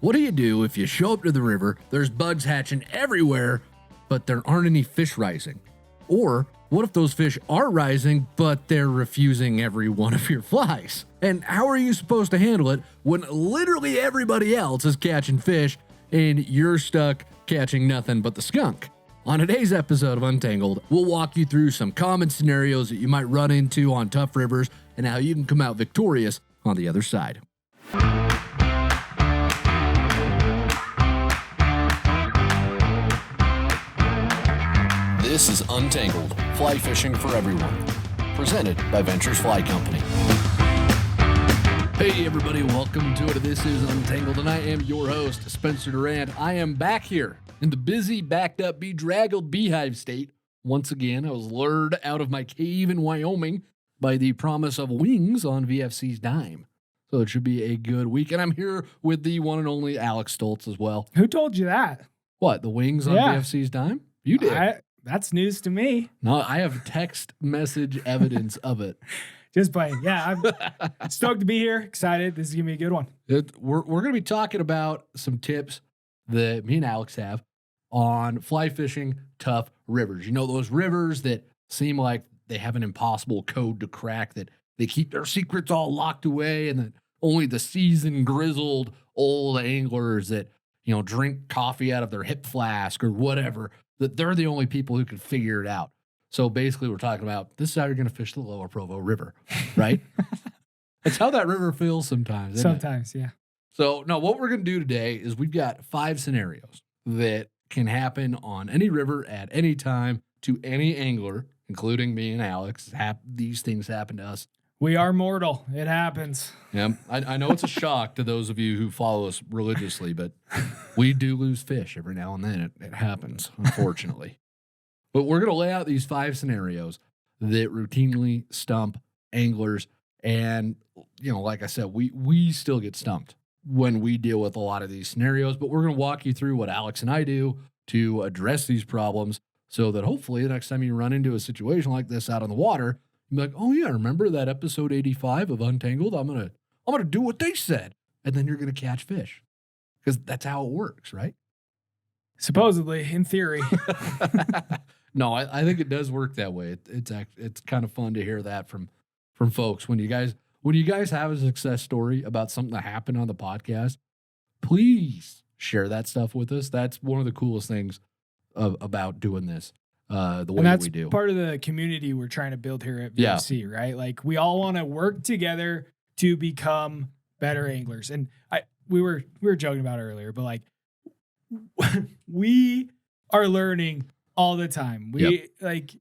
What do you do if you show up to the river, there's bugs hatching everywhere, but there aren't any fish rising? Or what if those fish are rising, but they're refusing every one of your flies? And how are you supposed to handle it when literally everybody else is catching fish and you're stuck catching nothing but the skunk? On today's episode of Untangled, we'll walk you through some common scenarios that you might run into on tough rivers and how you can come out victorious on the other side. This is Untangled, fly fishing for everyone, presented by Ventures Fly Company. Hey everybody, welcome to it. This is Untangled, and I am your host, Spencer Durrant. I am back here in the busy, backed up, bedraggled beehive state. Once again, I was lured out of my cave in Wyoming by the promise of wings on VFC's dime. So it should be a good week, and I'm here with the one and only Alex Stulce as well. Who told you that? What, the wings on VFC's dime? You did. That's news to me. No, I have text message evidence of it. Just playing. Yeah, I'm stoked to be here. Excited. This is going to be a good one. We're going to be talking about some tips that me and Alex have on fly fishing tough rivers. You know, those rivers that seem like they have an impossible code to crack, that they keep their secrets all locked away, and that only the seasoned, grizzled, old anglers that, you know, drink coffee out of their hip flask or whatever, that they're the only people who can figure it out. So basically, we're talking about this is how you're going to fish the Lower Provo River, right? It's how that river feels sometimes. Sometimes, yeah. So, no, what we're going to do today is we've got 5 scenarios that can happen on any river at any time to any angler, including me and Alex. These things happen to us. We are mortal. It happens. Yeah, I know it's a shock to those of you who follow us religiously, but we do lose fish every now and then. It happens, unfortunately. But we're going to lay out these 5 scenarios that routinely stump anglers. And, you know, like I said, we still get stumped when we deal with a lot of these scenarios. But we're going to walk you through what Alex and I do to address these problems so that hopefully the next time you run into a situation like this out on the water, you're like, oh yeah, remember that episode 85 of Untangled? I'm gonna do what they said, and then you're gonna catch fish, because that's how it works, right? Supposedly, in theory. No, I think it does work that way. It's kind of fun to hear that from folks when you guys have a success story about something that happened on the podcast. Please share that stuff with us. That's one of the coolest things about doing this. The way that's we do. Part of the community we're trying to build here at VFC, right? Like, we all want to work together to become better anglers. And we were joking about it earlier, but like, we are learning all the time. Like,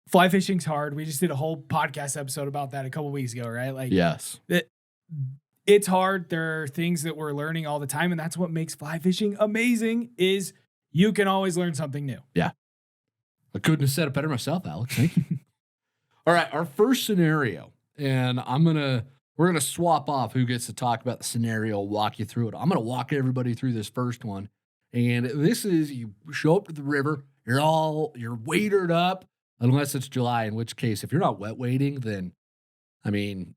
fly fishing's hard. We just did a whole podcast episode about that a couple weeks ago, right? Like, yes, it's hard. There are things that we're learning all the time, and that's what makes fly fishing amazing. Is you can always learn something new. Yeah. I couldn't have said it better myself, Alex. Thank you. All right, our first scenario, and we're gonna swap off who gets to talk about the scenario, walk you through it. I'm gonna walk everybody through this first one, and this is you show up to the river, you're waitered up, unless it's July, in which case, if you're not wet wading, then, I mean,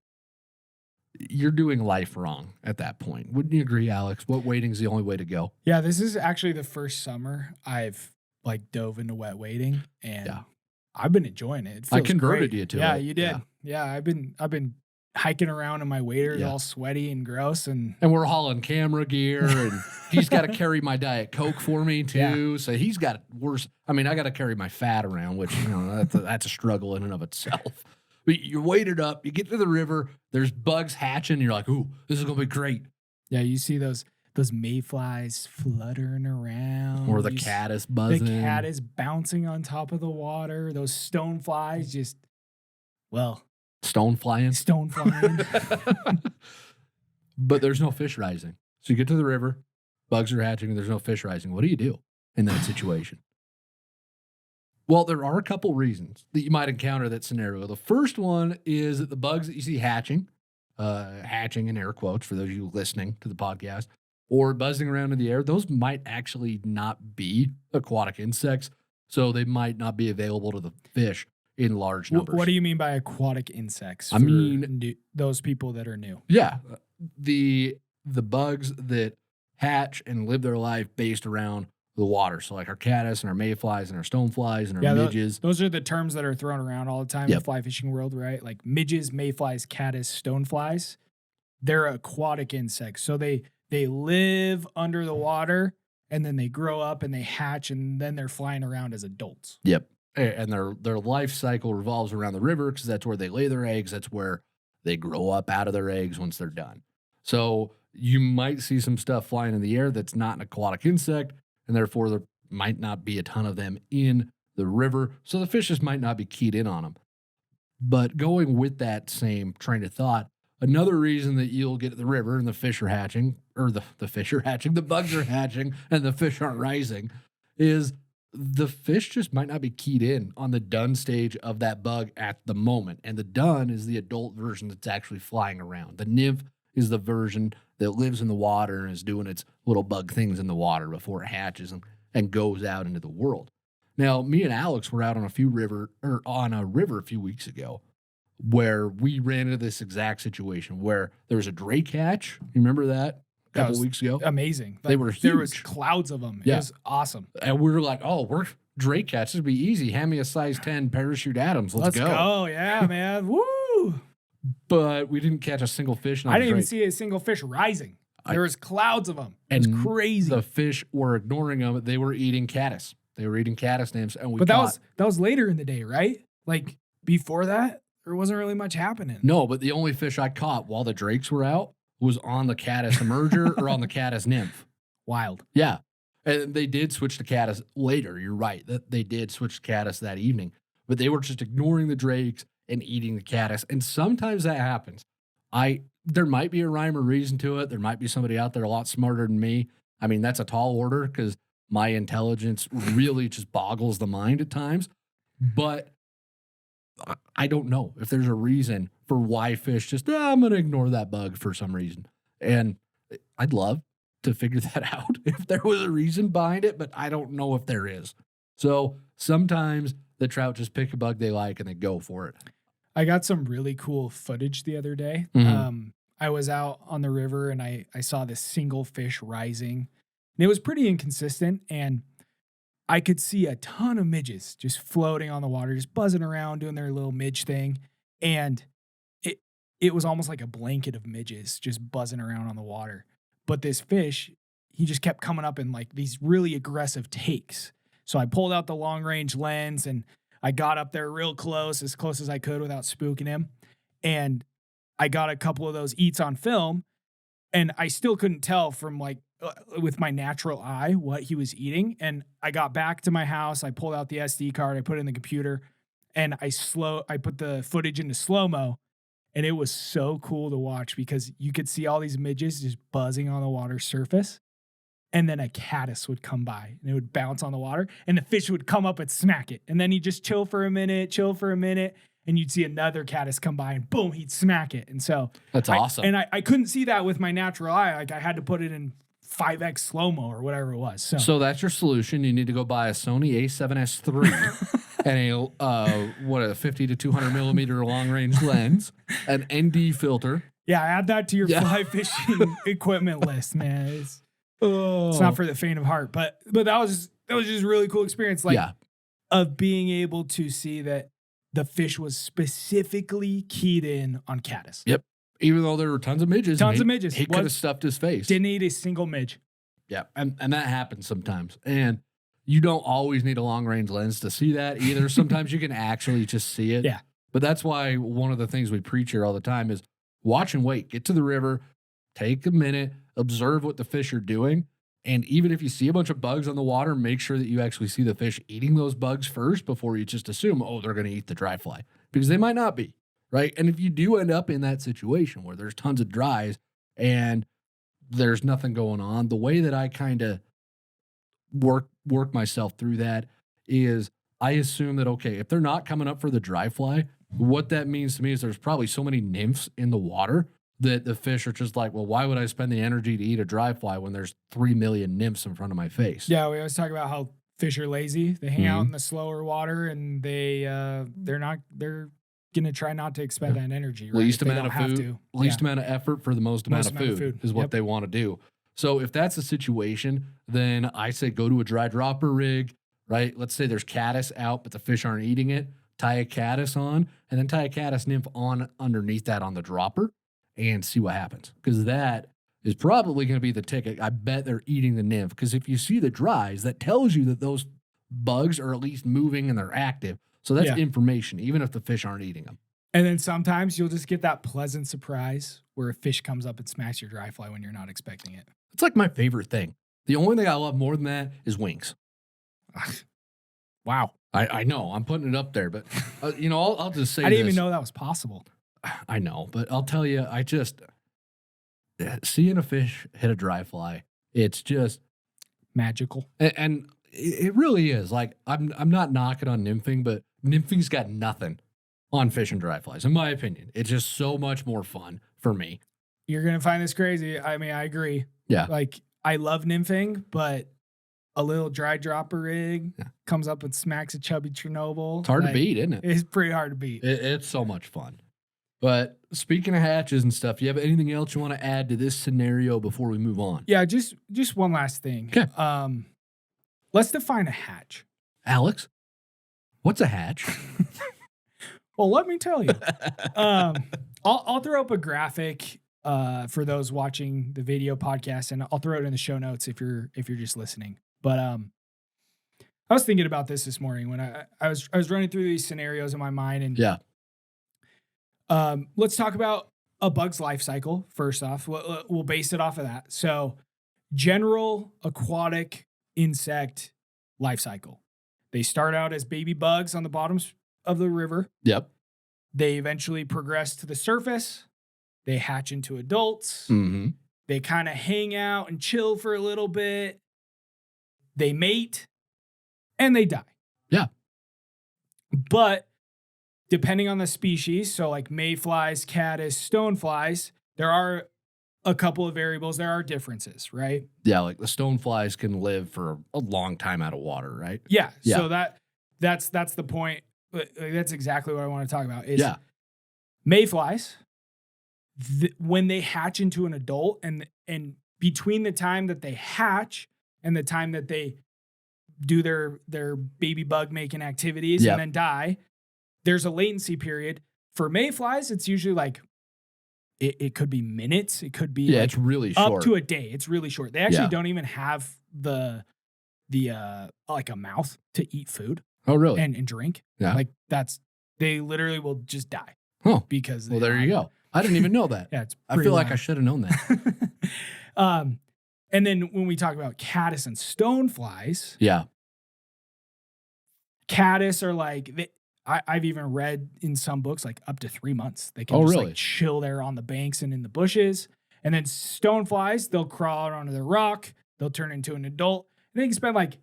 you're doing life wrong at that point. Wouldn't you agree, Alex? Wet wading's the only way to go. Yeah, this is actually the first summer I've like dove into wet wading, and I've been enjoying it. I converted you to it. Yeah, you did. Yeah, I've been hiking around in my waders, all sweaty and gross, and we're hauling camera gear, and he's got to carry my Diet Coke for me too. Yeah. So he's got worse. I mean, I got to carry my fat around, which, you know, that's a struggle in and of itself. But you're weighted up. You get to the river. There's bugs hatching. You're like, ooh, this is gonna be great. Yeah, you see those mayflies fluttering around. Or the caddis buzzing. The caddis bouncing on top of the water. Those stoneflies just, Stone flying. But there's no fish rising. So you get to the river, bugs are hatching, and there's no fish rising. What do you do in that situation? Well, there are a couple reasons that you might encounter that scenario. The first one is that the bugs that you see hatching in air quotes for those of you listening to the podcast, or buzzing around in the air, those might actually not be aquatic insects, so they might not be available to the fish in large numbers. What do you mean by aquatic insects? I mean, those people that are new. Yeah. The the bugs that hatch and live their life based around the water. So like our caddis and our mayflies and our stoneflies and our midges. Those are the terms that are thrown around all the time in Yep. the fly fishing world, right? Like midges, mayflies, caddis, stoneflies. They're aquatic insects. So they live under the water and then they grow up and they hatch and then they're flying around as adults. Yep. And their life cycle revolves around the river because that's where they lay their eggs. That's where they grow up out of their eggs once they're done. So you might see some stuff flying in the air that's not an aquatic insect, and therefore there might not be a ton of them in the river. So the fishes might not be keyed in on them. But going with that same train of thought, another reason that you'll get to the river and the fish are hatching, or the fish are hatching, the bugs are hatching, and the fish aren't rising, is the fish just might not be keyed in on the done stage of that bug at the moment. And the done is the adult version that's actually flying around. The nymph is the version that lives in the water and is doing its little bug things in the water before it hatches and goes out into the world. Now, me and Alex were out on a river a few weeks ago where we ran into this exact situation where there was a drake hatch. You remember that? A couple weeks ago? Amazing. They were huge. There was clouds of them. Yeah. It was awesome. And we were like, oh, we're drake hatch. This would be easy. Hand me a size 10 parachute Adams. Let's go. Yeah, man. Woo! But we didn't catch a single fish. I didn't even see a single fish rising. There was clouds of them. It was crazy. The fish were ignoring them. They were eating caddis. They were eating caddis nymphs. And that was later in the day, right? Like before that, there wasn't really much happening. No, but the only fish I caught while the drakes were out was on the caddis emerger or on the caddis nymph. Wild. Yeah. And they did switch to caddis later. You're right. That they did switch to caddis that evening. But they were just ignoring the drakes and eating the caddis. And sometimes that happens. There might be a rhyme or reason to it. There might be somebody out there a lot smarter than me. I mean, that's a tall order because my intelligence really just boggles the mind at times. But I don't know if there's a reason for why fish just, I'm going to ignore that bug for some reason. And I'd love to figure that out if there was a reason behind it, but I don't know if there is. So sometimes the trout just pick a bug they like and they go for it. I got some really cool footage the other day. Mm-hmm. I was out on the river and I saw this single fish rising. And it was pretty inconsistent. And I could see a ton of midges just floating on the water, just buzzing around, doing their little midge thing. And it was almost like a blanket of midges just buzzing around on the water. But this fish, he just kept coming up in like these really aggressive takes. So I pulled out the long range lens and I got up there real close as I could without spooking him. And I got a couple of those eats on film. And I still couldn't tell from like with my natural eye what he was eating. And I got back to my house. I pulled out the SD card. I put it in the computer and I put the footage into slow-mo. And it was so cool to watch because you could see all these midges just buzzing on the water surface. And then a caddis would come by and it would bounce on the water and the fish would come up and smack it. And then he'd just chill for a minute. And you'd see another caddis come by and boom, he'd smack it. And so that's awesome. And I couldn't see that with my natural eye. Like I had to put it in 5X slow-mo or whatever it was. So that's your solution. You need to go buy a Sony A7S III and a 50 to 200 millimeter long range lens, an ND filter. Yeah, add that to your fly fishing equipment list, man. It's not for the faint of heart, but that was just a really cool experience. Like of being able to see that the fish was specifically keyed in on caddis. Yep. Even though there were tons of midges. He could have stuffed his face. Didn't eat a single midge. Yeah. And that happens sometimes. And you don't always need a long range lens to see that either. Sometimes you can actually just see it. Yeah. But that's why one of the things we preach here all the time is watch and wait. Get to the river, take a minute, observe what the fish are doing. And even if you see a bunch of bugs on the water, make sure that you actually see the fish eating those bugs first before you just assume, they're going to eat the dry fly. Because they might not be, right? And if you do end up in that situation where there's tons of dries and there's nothing going on, the way that I kind of work myself through that is I assume that, okay, if they're not coming up for the dry fly, what that means to me is there's probably so many nymphs in the water that the fish are just like, well, why would I spend the energy to eat a dry fly when there's 3 million nymphs in front of my face? Yeah, we always talk about how fish are lazy. They hang out in the slower water and they're gonna try not to expend that energy. Right? Least if they amount don't of have food, to. least amount of effort for the most amount of food is what Yep. they want to do. So if that's the situation, then I say go to a dry dropper rig, right? Let's say there's caddis out, but the fish aren't eating it. Tie a caddis on, and then tie a caddis nymph on underneath that on the dropper and see what happens. Because that is probably going to be the ticket. I bet they're eating the nymph. Because if you see the dries, that tells you that those bugs are at least moving and they're active. So that's information, even if the fish aren't eating them. And then sometimes you'll just get that pleasant surprise where a fish comes up and smacks your dry fly when you're not expecting it. It's like my favorite thing. The only thing I love more than that is wings. Wow. I know I'm putting it up there, but I'll just say I didn't even know that was possible. I know, but I'll tell you, I just seeing a fish hit a dry fly, it's just magical. And it really is. Like I'm not knocking on nymphing, but nymphing's got nothing on fish and dry flies, in my opinion. It's just so much more fun for me. You're gonna find this crazy. I mean, I agree. Yeah. Like I love nymphing, but a little dry dropper rig comes up and smacks a chubby Chernobyl. It's hard to beat, isn't it? It's pretty hard to beat. It's so much fun. But speaking of hatches and stuff, you have anything else you want to add to this scenario before we move on? Yeah, just one last thing. Okay. Let's define a hatch. Alex, what's a hatch? Well, let me tell you. I'll throw up a graphic for those watching the video podcast, and I'll throw it in the show notes if you're just listening. But I was thinking about this morning when I was running through these scenarios in my mind, and let's talk about a bug's life cycle first off. We'll base it off of that. So, general aquatic insect life cycle. They start out as baby bugs on the bottoms of the river. Yep. They eventually progress to the surface. They hatch into adults. Mm-hmm. They kind of hang out and chill for a little bit. They mate and they die. Yeah. But depending on the species, so like mayflies, caddis, stoneflies, there are a couple of variables. There are differences, right? Yeah, like the stoneflies can live for a long time out of water, right? Yeah. So that's the point. That's exactly what I want to talk about. Is mayflies, when they hatch into an adult, and between the time that they hatch and the time that they do their baby bug making activities and then die, there's a latency period. For mayflies, it's usually like it could be minutes. It could be it's really short. Up to a day. It's really short. They actually don't even have the like a mouth to eat food. Oh, really? And drink. Yeah. Like they literally will just die. Huh. Because well, there you go. I didn't even know that. I feel like I should have known that. And then when we talk about caddis and stoneflies, caddis are like I've even read in some books like up to 3 months. They can just like chill there on the banks and in the bushes. And then stoneflies, they'll crawl out onto the rock. They'll turn into an adult. And they can spend like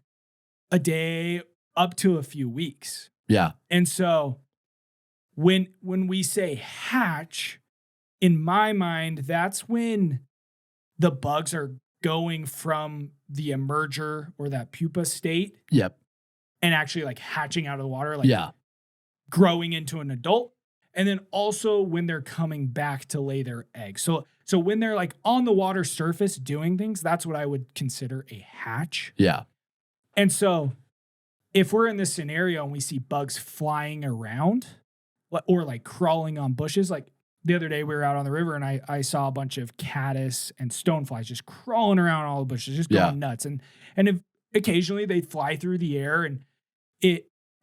a day up to a few weeks. Yeah. And so when we say hatch, in my mind, that's when the bugs are going from the emerger or that pupa state. Yep. And actually like hatching out of the water, like growing into an adult. And then also when they're coming back to lay their eggs. So when they're like on the water surface doing things, that's what I would consider a hatch. Yeah. And so if we're in this scenario and we see bugs flying around or like crawling on bushes, like the other day we were out on the river and I saw a bunch of caddis and stoneflies just crawling around all the bushes, just going nuts. And if occasionally they fly through the air and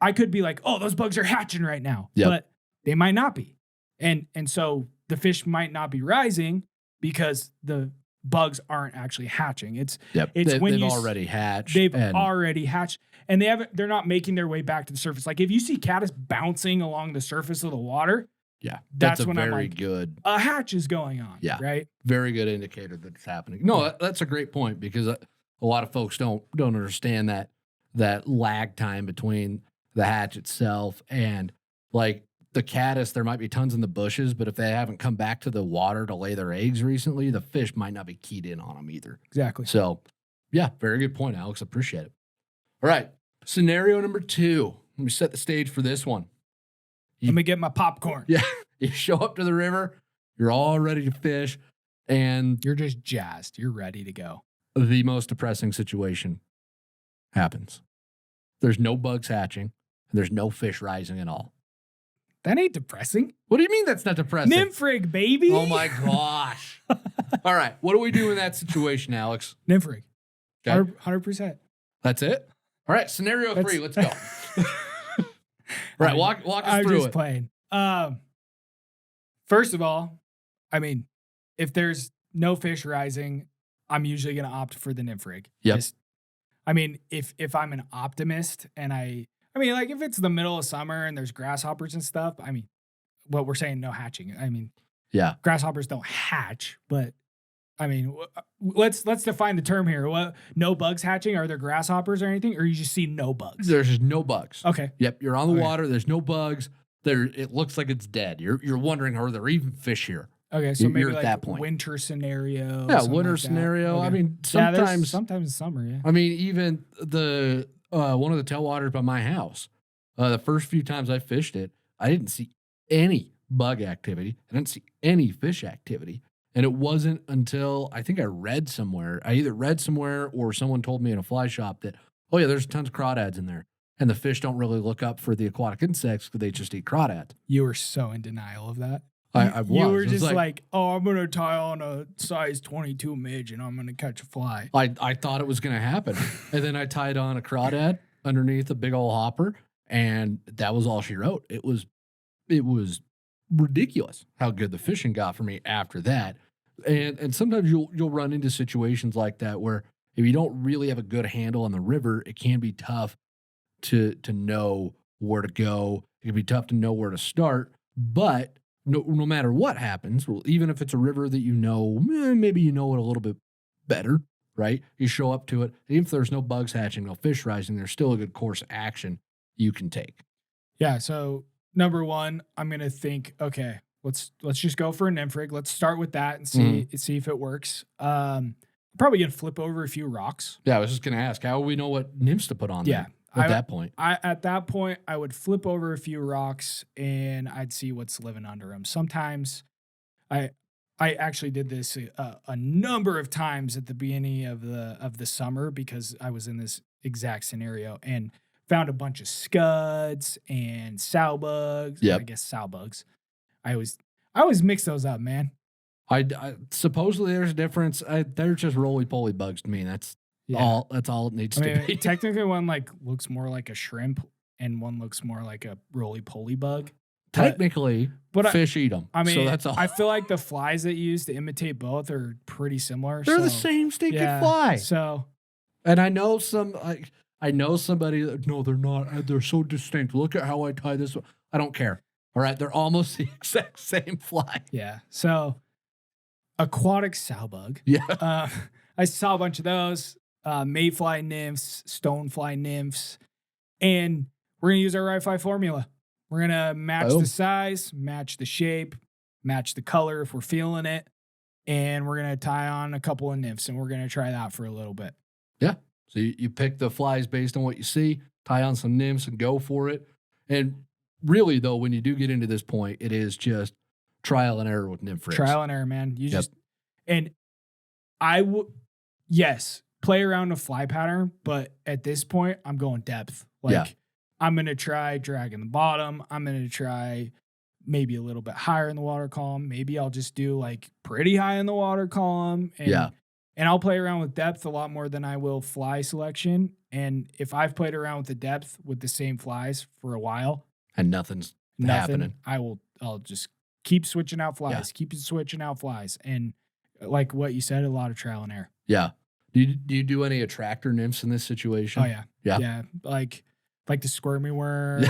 I could be like, oh, those bugs are hatching right now, but they might not be. And so the fish might not be rising because the bugs aren't actually hatching. It's when they've already hatched. They've already hatched, and they're not making their way back to the surface. Like if you see caddis bouncing along the surface of the water, that's when I'm like, a hatch is going on. Yeah, right. Very good indicator that it's happening. No, that's a great point because a lot of folks don't understand that lag time between the hatch itself and like the caddis. There might be tons in the bushes, but if they haven't come back to the water to lay their eggs recently, the fish might not be keyed in on them either. Exactly. So, yeah, very good point, Alex. Appreciate it. All right. Scenario number 2. Let me set the stage for this one. Let me get my popcorn. Yeah. You show up to the river, you're all ready to fish, and You're just jazzed. You're ready to go. the most depressing situation happens. There's no bugs hatching, and there's no fish rising at all. That ain't depressing. What do you mean that's not depressing? Nymph rig, baby. Oh my gosh. All right. What do we do in that situation, Alex? Nymph rig. Okay. 100%. That's it? All right. Scenario 3. Let's go. Right. Walk us I'm through just it. playing. First of all, I mean, if there's no fish rising, I'm usually going to opt for the nymph rig. Yep. I mean, if I'm an optimist and I mean, like if it's the middle of summer and there's grasshoppers and stuff, I mean, what we're saying, no hatching. I mean, Yeah. grasshoppers don't hatch, but I mean, let's define the term here. What? No bugs hatching? Are there grasshoppers or anything, or you just see no bugs? There's just no bugs. Okay. Yep. You're on the Okay. water. There's no bugs. It looks like it's dead. You're wondering, are there even fish here? Okay, so You're maybe at like that point. winter scenario. Yeah, something winter like that. scenario. Okay. I mean, Yeah, there's sometimes sometimes in summer, yeah. I mean, even the one of the tailwaters by my house, the first few times I fished it, I didn't see any bug activity. I didn't see any fish activity. And it wasn't until I think I read somewhere, I either read somewhere or someone told me in a fly shop that, oh yeah, there's tons of crawdads in there. And the fish don't really look up for the aquatic insects because they just eat crawdads. You were so in denial of that. I was. You were It was just like, oh, I'm going to tie on a size 22 midge and I'm going to catch a fly. I thought it was going to happen. And then I tied on a crawdad underneath a big old hopper, and that was all she wrote. It was ridiculous how good the fishing got for me after that. And sometimes you'll run into situations like that where if you don't really have a good handle on the river, it can be tough to know where to go. It can be tough to know where to start. But no matter what happens, well, even if it's a river that you know, maybe you know it a little bit better, right? You show up to it. Even if there's no bugs hatching, no fish rising, there's still a good course of action you can take. Yeah, so number one, I'm going to think, okay, let's just go for a nymph rig. Let's start with that and see if it works. Probably going to flip over a few rocks. Yeah, I was just going to ask, how will we know what nymphs to put on there at that point? At that point, I would flip over a few rocks and I'd see what's living under them. Sometimes I actually did this a number of times at the beginning of the summer because I was in this exact scenario and found a bunch of scuds and sow bugs. Yep. I guess sow bugs. I always mix those up, man. I supposedly there's a difference. They're just roly-poly bugs to me. That's all it needs to be. Technically, one like looks more like a shrimp, and one looks more like a roly-poly bug. Technically, but fish eat them. I mean, so that's all. I feel like the flies that you use to imitate both are pretty similar. They're the same stinking fly. So, and I know somebody that, no, they're not. They're so distinct. Look at how I tie this one. I don't care. All right, they're almost the exact same fly. Yeah. So, aquatic sow bug. Yeah. I saw a bunch of those. Mayfly nymphs, stonefly nymphs, and we're gonna use our Wi-Fi formula. We're gonna match the size, match the shape, match the color if we're feeling it, and we're gonna tie on a couple of nymphs, and we're gonna try that for a little bit. Yeah. So you pick the flies based on what you see, tie on some nymphs, and go for it. And really, though, when you do get into this point, it is just trial and error with nymph rigs. Trial and error, man. And I would, yes, play around with fly pattern, but at this point, I'm going depth. I'm going to try dragging the bottom. I'm going to try maybe a little bit higher in the water column. Maybe I'll just do like pretty high in the water column. And I'll play around with depth a lot more than I will fly selection. And if I've played around with the depth with the same flies for a while and nothing's happening, I'll just keep switching out flies, And like what you said, a lot of trial and error. Yeah. Do you do any attractor nymphs in this situation? Oh yeah. Yeah. Like the squirmy worm.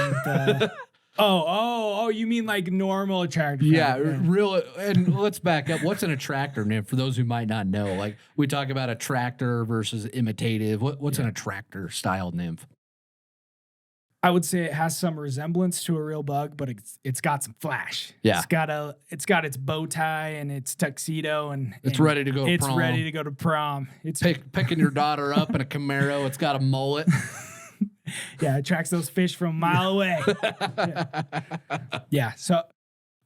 You mean like normal attractor? Yeah, real. And let's back up. What's an attractor nymph for those who might not know? Like we talk about attractor versus imitative. What's an attractor style nymph? I would say it has some resemblance to a real bug, but it's got some flash. Yeah. It's got its bow tie and its tuxedo and it's ready to go to prom. It's ready to go to prom. It's picking your daughter up in a Camaro. It's got a mullet. Yeah, it tracks those fish from a mile away. Yeah. So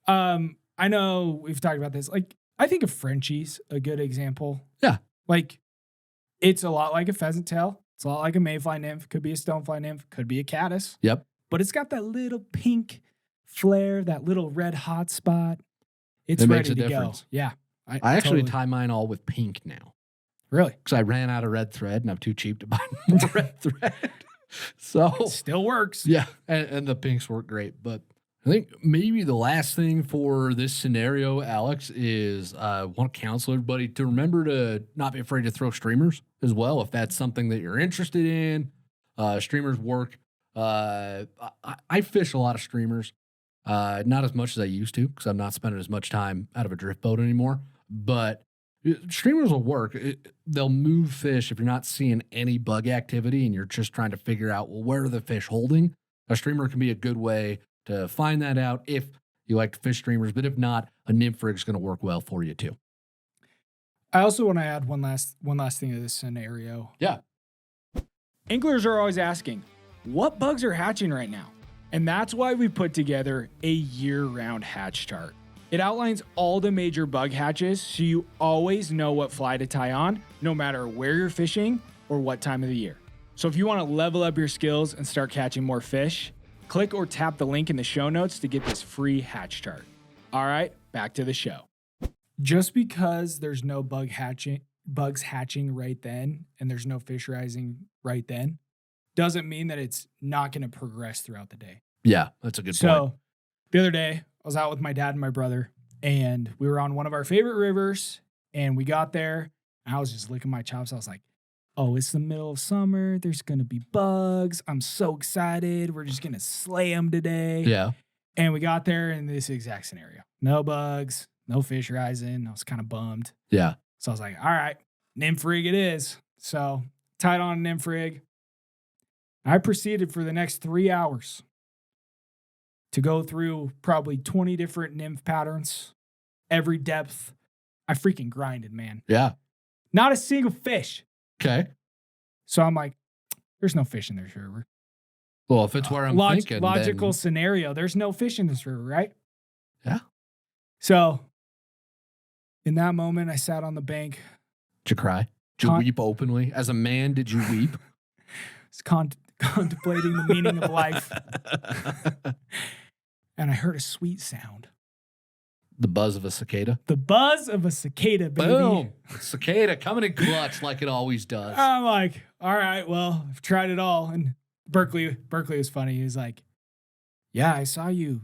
I know we've talked about this. Like, I think a Frenchie's a good example. Yeah. Like, it's a lot like a pheasant tail. It's a lot like a mayfly nymph. Could be a stonefly nymph. Could be a caddis. Yep. But it's got that little pink flare, that little red hot spot. It's It makes ready a to difference. go. Yeah. I actually totally. tie mine all with pink now. Really? Because I ran out of red thread and I'm too cheap to buy more red thread. So It still works. yeah, and the pinks work great. But I think maybe the last thing for this scenario, Alex, is I want to counsel everybody to remember to not be afraid to throw streamers as well if that's something that you're interested in. Streamers work. I fish a lot of streamers, not as much as I used to because I'm not spending as much time out of a drift boat anymore. But streamers will work. They'll move fish if you're not seeing any bug activity and you're just trying to figure out, well, where are the fish holding? A streamer can be a good way to find that out if you like to fish streamers, but if not, a nymph rig is going to work well for you too. I also want to add one last thing to this scenario. Yeah. Anglers are always asking, what bugs are hatching right now? And that's why we put together a year-round hatch chart. It outlines all the major bug hatches so you always know what fly to tie on, no matter where you're fishing or what time of the year. So if you want to level up your skills and start catching more fish, click or tap the link in the show notes to get this free hatch chart. All right, back to the show. Just because there's no bugs hatching right then and there's no fish rising right then doesn't mean that it's not going to progress throughout the day. Yeah, that's a good point. So the other day, I was out with my dad and my brother, and we were on one of our favorite rivers, and we got there, and I was just licking my chops. I was like, oh, it's the middle of summer. There's going to be bugs. I'm so excited. We're just going to slay them today. Yeah. And we got there in this exact scenario. No bugs, no fish rising. I was kind of bummed. Yeah. So I was like, all right, nymph rig it is. So tied on a nymph rig. I proceeded for the next 3 hours to go through probably 20 different nymph patterns, every depth. I freaking grinded, man. Yeah. Not a single fish. Okay. So I'm like, there's no fish in this river. Well, if it's where I'm thinking, logical then... scenario, there's no fish in this river, right? Yeah. So in that moment, I sat on the bank. Did you cry? Did you weep openly? As a man, did you weep? I was contemplating the meaning of life. And I heard a sweet sound. The buzz of a cicada. The buzz of a cicada, baby. Boom. Cicada coming in clutch like it always does. I'm like, all right, well, I've tried it all. And Berkeley was funny. He was like, yeah, I saw you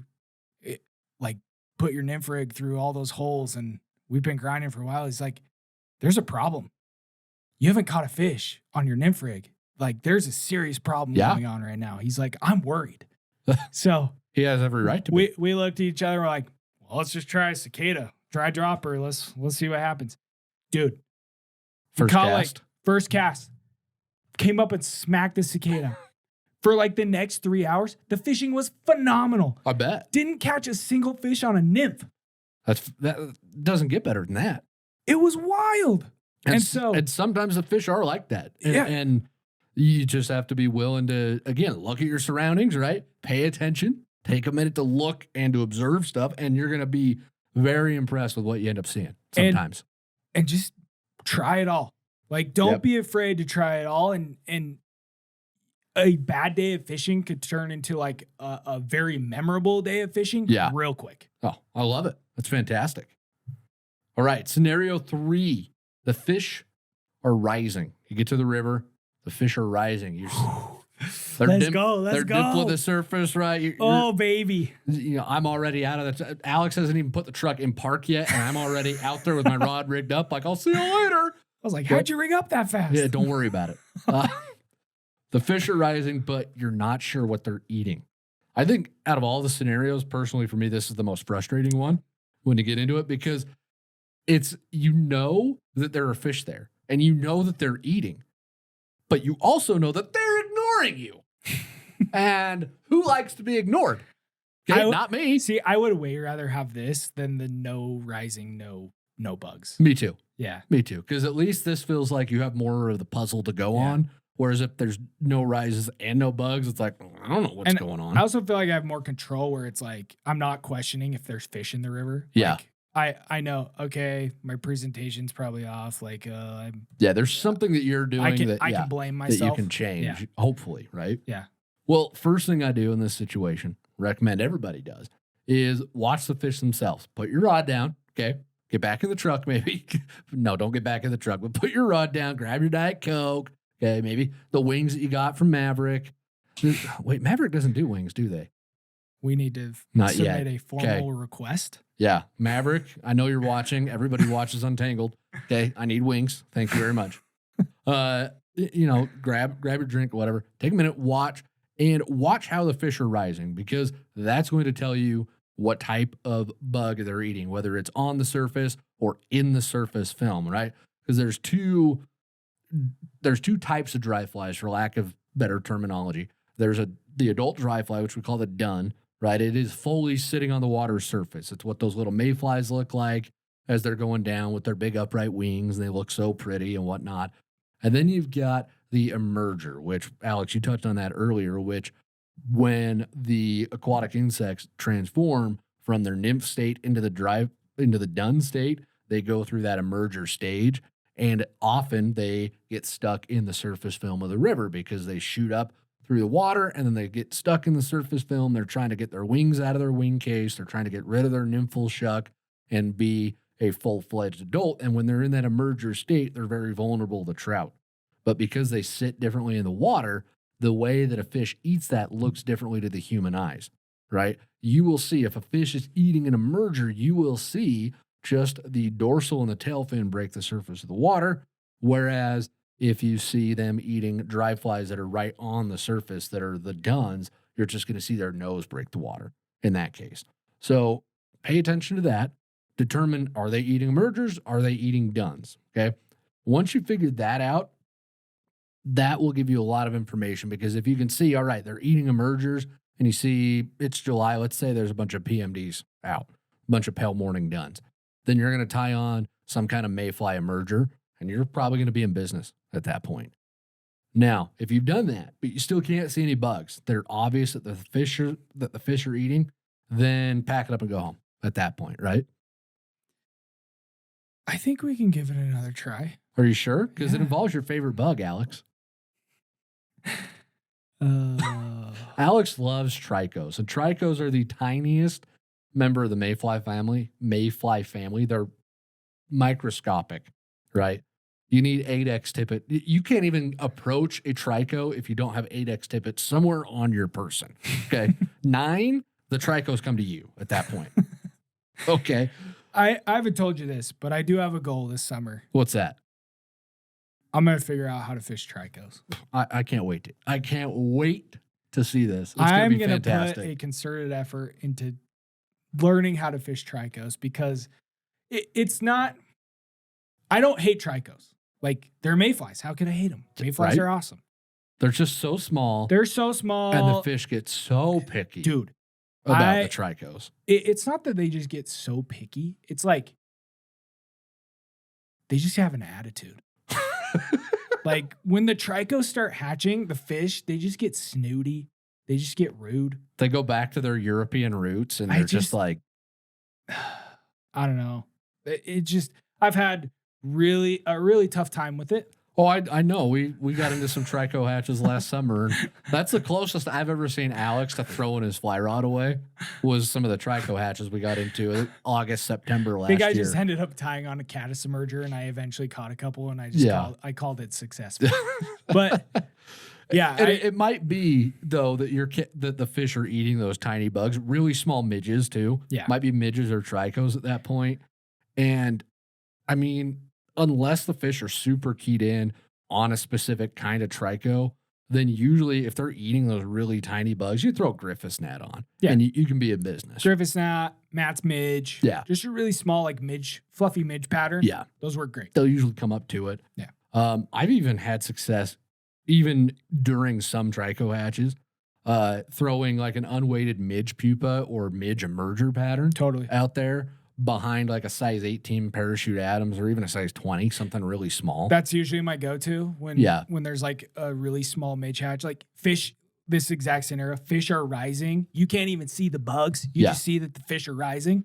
put your nymph rig through all those holes and we've been grinding for a while. He's like, there's a problem. You haven't caught a fish on your nymph rig. Like, there's a serious problem going on right now. He's like, I'm worried. So he has every right to be. We looked at each other and we're like, well, let's just try a cicada. Try dropper. Let's see what happens. Dude. First cast. Came up and smacked the cicada. For the next 3 hours, the fishing was phenomenal. I bet. Didn't catch a single fish on a nymph. That doesn't get better than that. It was wild. And sometimes the fish are like that. And you just have to be willing to, again, look at your surroundings, right? Pay attention, take a minute to look and to observe stuff, and you're going to be very impressed with what you end up seeing sometimes. And just try it all. Don't be afraid to try it all. And a bad day of fishing could turn into a very memorable day of fishing real quick. Oh, I love it. That's fantastic. All right, scenario 3. The fish are rising. You get to the river, the fish are rising. Let's go. They're dipped with the surface, right? Baby. I'm already out of the... Alex hasn't even put the truck in park yet, and I'm already out there with my rod rigged up. Like, I'll see you later. I was like, how'd you rig up that fast? Yeah, don't worry about it. The fish are rising, but you're not sure what they're eating. I think out of all the scenarios, personally, for me, this is the most frustrating one when you get into it because it's, that there are fish there and that they're eating, but you also know that they're ignoring you. And who likes to be ignored? Okay, not me. See, I would way rather have this than the no rising, no bugs. Me too. Yeah. Me too. Because at least this feels like you have more of the puzzle to go on. Whereas if there's no rises and no bugs, it's like, I don't know what's And going on. I also feel like I have more control where it's like I'm not questioning if there's fish in the river. Yeah. Like, I know, okay, my presentation's probably off. Like There's something that you're doing I can blame that myself. you can change, Yeah. hopefully, right? Yeah. Well, first thing I do in this situation, recommend everybody does, is watch the fish themselves. Put your rod down, okay? Get back in the truck, maybe. No, don't get back in the truck, but put your rod down, grab your Diet Coke, okay? Maybe the wings that you got from Maverick. Wait, Maverick doesn't do wings, do they? We need to Not submit yet. a formal request. Yeah, Maverick, I know you're watching. Everybody watches Untangled. Okay, I need wings. Thank you very much. Grab your drink, whatever. Take a minute, watch how the fish are rising, because that's going to tell you what type of bug they're eating, whether it's on the surface or in the surface film, right? Because there's two types of dry flies, for lack of better terminology. There's the adult dry fly, which we call the dun, right? It is fully sitting on the water surface. It's what those little mayflies look like as they're going down with their big upright wings, and they look so pretty and whatnot. And then you've got the emerger, which, Alex, you touched on that earlier, which when the aquatic insects transform from their nymph state into the dun state, they go through that emerger stage. And often they get stuck in the surface film of the river because they shoot up through the water and then they get stuck in the surface film. They're trying to get their wings out of their wing case. They're trying to get rid of their nymphal shuck and be a full-fledged adult. And when they're in that emerger state, they're very vulnerable to trout. But because they sit differently in the water, the way that a fish eats that looks differently to the human eyes, right? You will see if a fish is eating an emerger, you will see just the dorsal and the tail fin break the surface of the water. Whereas if you see them eating dry flies that are right on the surface, that are the duns, you're just going to see their nose break the water in that case. So pay attention to that. Determine, are they eating emergers? Are they eating duns? Okay. Once you figure that out, that will give you a lot of information, because if you can see, all right, they're eating emergers, and you see it's July, let's say there's a bunch of PMDs out, a bunch of pale morning duns, then you're going to tie on some kind of mayfly emerger, and you're probably going to be in business at that point. Now, if you've done that, but you still can't see any bugs that are obvious that the fish are eating, then pack it up and go home at that point, right? I think we can give it another try. Are you sure? Because it involves your favorite bug, Alex. Alex loves trichos, and trichos are the tiniest member of the mayfly family. They're microscopic, right? You need 8X tippet. You can't even approach a tricho if you don't have 8X tippet somewhere on your person. Okay. 9, the trichos come to you at that point. Okay. I haven't told you this, but I do have a goal this summer. What's that? I'm going to figure out how to fish trichos. I can't wait. I can't wait to see this. It's going to be fantastic. Put a concerted effort into learning how to fish trichos, because it's not, I don't hate trichos. Like, they're mayflies. How can I hate them? Mayflies are awesome. They're just so small. They're so small. And the fish get so picky. Dude. About the trichos. It's not that they just get so picky. It's like they just have an attitude. Like, when the trichos start hatching, the fish, they just get snooty. They just get rude. They go back to their European roots, and they're just like, I don't know. I've had a really tough time with it. Oh, I know. We got into some tricho hatches last summer. And that's the closest I've ever seen Alex to throwing his fly rod away, was some of the tricho hatches we got into August, September last year. I think I just ended up tying on a caddis emerger, and I eventually caught a couple, and I called it successful. But yeah, it might be though that the fish are eating those tiny bugs, really small midges too. Yeah, might be midges or trichos at that point. And I mean, unless the fish are super keyed in on a specific kind of tricho, then usually if they're eating those really tiny bugs, you throw a Griffiths net on, and you can be in business. Griffiths net, Matt's midge, just a really small, like midge, fluffy midge pattern. Yeah, those work great. They'll usually come up to it. Yeah, I've even had success, even during some tricho hatches, throwing like an unweighted midge pupa or midge emerger pattern totally out there. behind like a size 18 parachute Adams or even a size 20, something really small. That's usually my go-to when there's like a really small midge hatch, like fish. This exact scenario, fish are rising. You can't even see the bugs. You just see that the fish are rising.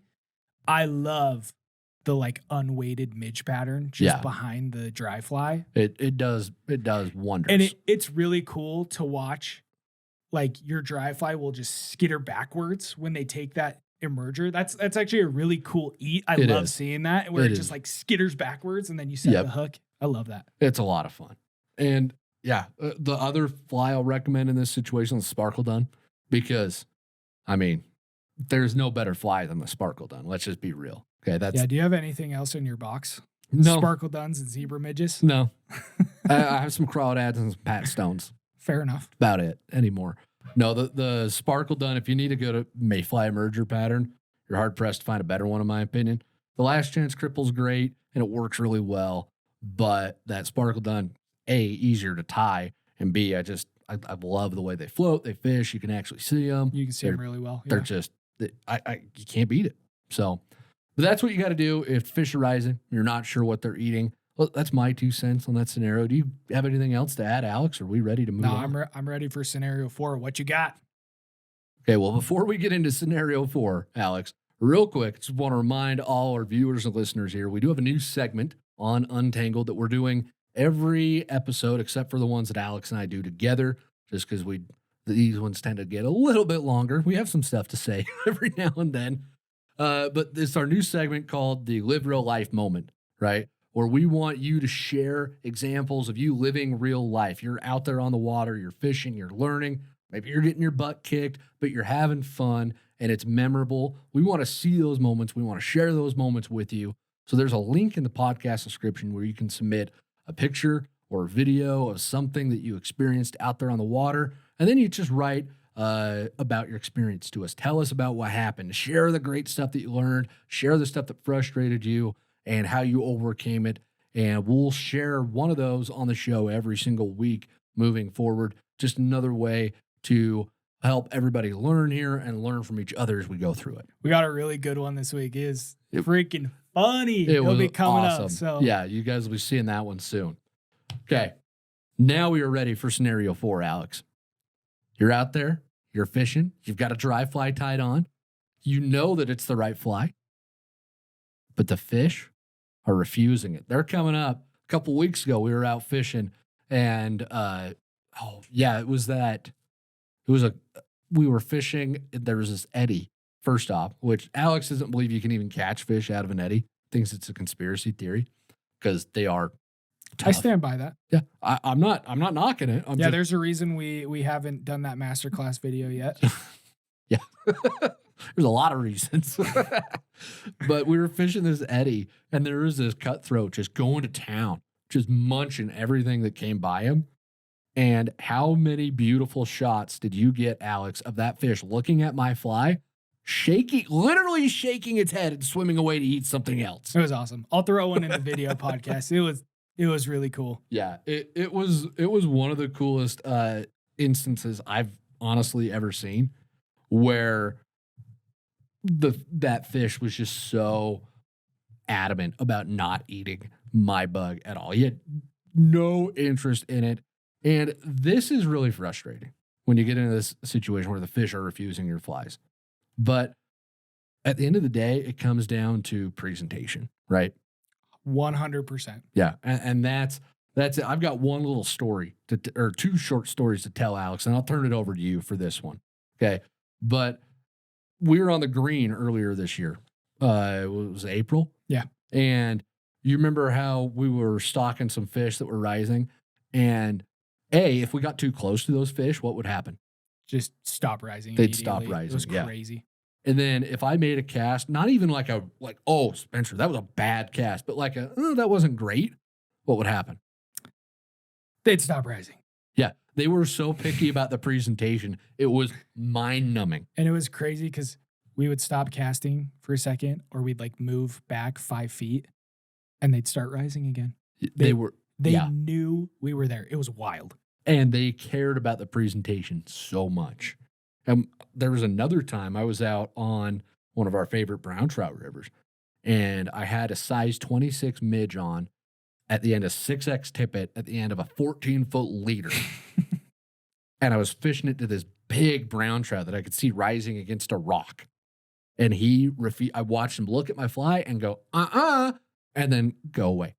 I love the like unweighted midge pattern just behind the dry fly. It does wonders. And it's really cool to watch. Like your dry fly will just skitter backwards when they take that emerger. That's actually a really cool eat. I love seeing that where it just like skitters backwards and then you set the hook. I love that. It's a lot of fun. And yeah, the other fly I'll recommend in this situation is Sparkle Dun, because I mean, there's no better fly than the Sparkle Dun. Let's just be real. Okay, do you have anything else in your box? No. Sparkle Duns and zebra midges? No. I have some crawdads and some Pat Stones. Fair enough. About it anymore. No, the Sparkle Dun, if you need to go to Mayfly emerger pattern, you're hard pressed to find a better one, in my opinion. The Last Chance Cripple's great and it works really well, but that Sparkle Dun, A, easier to tie, and B, I love the way they float, they fish, you can actually see them. You can see them really well. They're just, you can't beat it. So, but that's what you got to do if fish are rising, you're not sure what they're eating. Well, that's my 2 cents on that scenario. Do you have anything else to add, Alex? Are we ready to move on? No, I'm ready for scenario 4. What you got? Okay, well, before we get into scenario 4, Alex, real quick, just want to remind all our viewers and listeners here, we do have a new segment on Untangled that we're doing every episode, except for the ones that Alex and I do together, just because these ones tend to get a little bit longer. We have some stuff to say every now and then. But it's our new segment called the Live Real Life Moment, right? Where we want you to share examples of you living real life. You're out there on the water, you're fishing, you're learning. Maybe you're getting your butt kicked, but you're having fun and it's memorable. We want to see those moments. We want to share those moments with you. So there's a link in the podcast description where you can submit a picture or a video of something that you experienced out there on the water. And then you just write about your experience to us. Tell us about what happened. Share the great stuff that you learned. Share the stuff that frustrated you and how you overcame it. And we'll share one of those on the show every single week moving forward. Just another way to help everybody learn here and learn from each other as we go through it. We got a really good one this week. It's freaking funny. It'll be coming up. So yeah, you guys will be seeing that one soon. Okay. Now we are ready for scenario 4, Alex. You're out there, you're fishing, you've got a dry fly tied on. You know that it's the right fly, but the fish are refusing it. They're coming up. A couple weeks ago, we were out fishing and, we were fishing. There was this eddy, first off, which Alex doesn't believe you can even catch fish out of an eddy. Thinks it's a conspiracy theory because they are tough. I stand by that. Yeah, I'm not knocking it. There's a reason we haven't done that masterclass video yet. Yeah, there's a lot of reasons. But we were fishing this eddy, and there was this cutthroat just going to town, just munching everything that came by him. And how many beautiful shots did you get, Alex, of that fish looking at my fly, literally shaking its head and swimming away to eat something else? It was awesome. I'll throw one in the video podcast. It was really cool. Yeah, it was one of the coolest instances I've honestly ever seen, where that fish was just so adamant about not eating my bug at all. He had no interest in it. And this is really frustrating when you get into this situation where the fish are refusing your flies. But at the end of the day, it comes down to presentation, right? 100%. Yeah. And that's it. I've got one little story or 2 short stories to tell, Alex, and I'll turn it over to you for this one. Okay. But we were on the green earlier this year. It was April. Yeah. And you remember how we were stalking some fish that were rising, and if we got too close to those fish, what would happen? Just stop rising. They'd stop rising. It was crazy. And then if I made a cast, not even like oh, Spencer, that was a bad cast, but like that wasn't great, what would happen? They'd stop rising. Yeah. They were so picky about the presentation. It was mind-numbing. And it was crazy because we would stop casting for a second, or we'd like move back 5 feet and they'd start rising again. They knew we were there. It was wild. And they cared about the presentation so much. And there was another time I was out on one of our favorite brown trout rivers, and I had a size 26 midge on at the end of 6X tippet at the end of a 14-foot leader. And I was fishing it to this big brown trout that I could see rising against a rock. And I watched him look at my fly and go, and then go away.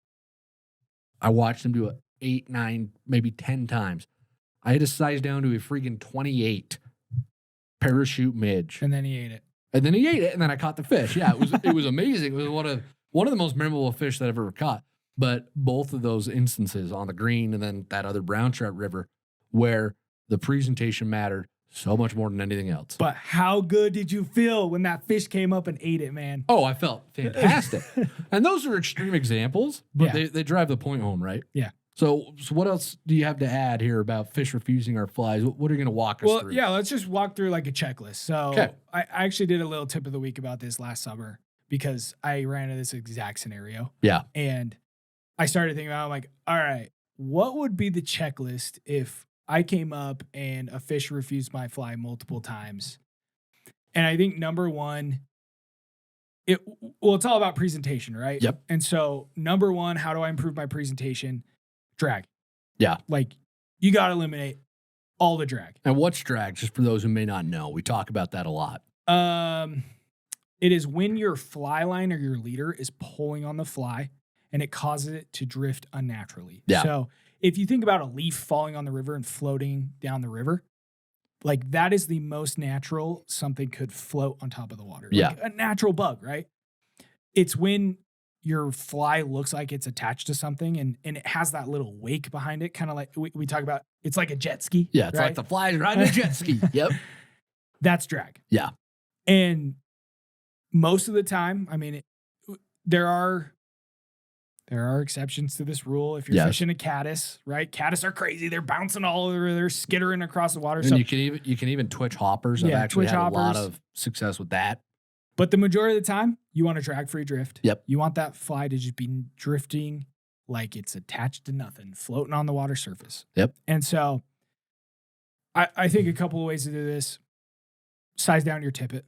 I watched him do it 8, 9, maybe 10 times. I had to size down to a freaking 28 parachute midge. And then he ate it. And then I caught the fish. Yeah, it was amazing. It was one of the most memorable fish that I've ever caught. But both of those instances on the green and then that other brown trout river where the presentation mattered so much more than anything else. But how good did you feel when that fish came up and ate it, man? Oh, I felt fantastic. And those are extreme examples, but Yeah. they drive the point home, right? Yeah. So what else do you have to add here about fish refusing our flies? What are you going to walk us through? Yeah, let's just walk through like a checklist. So I actually did a little tip of the week about this last summer because I ran into this exact scenario. Yeah. And I started thinking about, I'm like, all right, what would be the checklist if I came up and a fish refused my fly multiple times? And I think number one, it's all about presentation, right? Yep. And so number one, how do I improve my presentation? Drag. Yeah. Like you got to eliminate all the drag. And what's drag? Just for those who may not know, we talk about that a lot. It is when your fly line or your leader is pulling on the fly and it causes it to drift unnaturally. Yeah. So if you think about a leaf falling on the river and floating down the river, like that is the most natural something could float on top of the water. Yeah. Like a natural bug, right? It's when your fly looks like it's attached to something and it has that little wake behind it, kind of like we talk about. It's like a jet ski. Yeah, it's like the flies riding a jet ski. Yep. That's drag. Yeah. And most of the time, I mean, there are exceptions to this rule. If you're fishing a caddis, right? Caddis are crazy. They're bouncing all over. They're skittering across the water. And so you can even twitch hoppers. I've actually had a lot of success with that. But the majority of the time, you want a drag-free drift. Yep. You want that fly to just be drifting like it's attached to nothing, floating on the water surface. Yep. And so I think a couple of ways to do this. Size down your tippet.